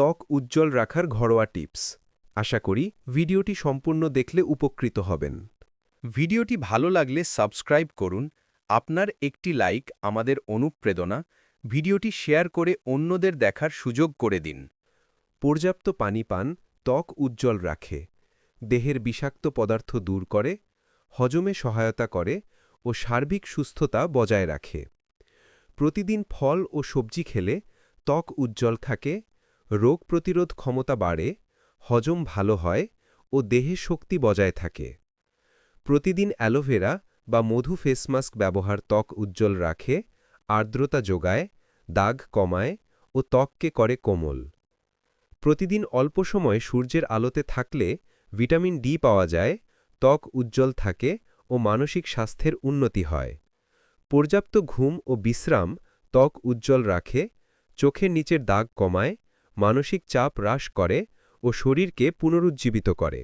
ত্বক উজ্জ্বল রাখার ঘরোয়া টিপস। আশা করি ভিডিওটি সম্পূর্ণ দেখলে উপকৃত হবেন। ভিডিওটি ভালো লাগলে সাবস্ক্রাইব করুন। আপনার একটি লাইক আমাদের অনুপ্রেরণা। ভিডিওটি শেয়ার করে অন্যদের দেখার সুযোগ করে দিন। পর্যাপ্ত পানি পান ত্বক উজ্জ্বল রাখে, দেহের বিষাক্ত পদার্থ দূর করে, হজমে সহায়তা করে ও সার্বিক সুস্থতা বজায় রাখে। প্রতিদিন ফল ও সবজি খেলে ত্বক উজ্জ্বল থাকে, রোগ প্রতিরোধ ক্ষমতা বাড়ে, হজম ভালো হয় ও দেহে শক্তি বজায় থাকে। প্রতিদিন অ্যালোভেরা বা মধু ফেস মাস্ক ব্যবহার ত্বক উজ্জ্বল রাখে, আর্দ্রতা যোগায়, দাগ কমায় ও ত্বককে করে কোমল। প্রতিদিন অল্প সময় সূর্যের আলোতে থাকলে ভিটামিন ডি পাওয়া যায়, ত্বক উজ্জ্বল থাকে ও মানসিক স্বাস্থ্যের উন্নতি হয়। পর্যাপ্ত ঘুম ও বিশ্রাম ত্বক উজ্জ্বল রাখে, চোখের নিচের দাগ কমায়, মানসিক চাপ হ্রাস করে ও শরীরকে পুনরুজ্জীবিত করে।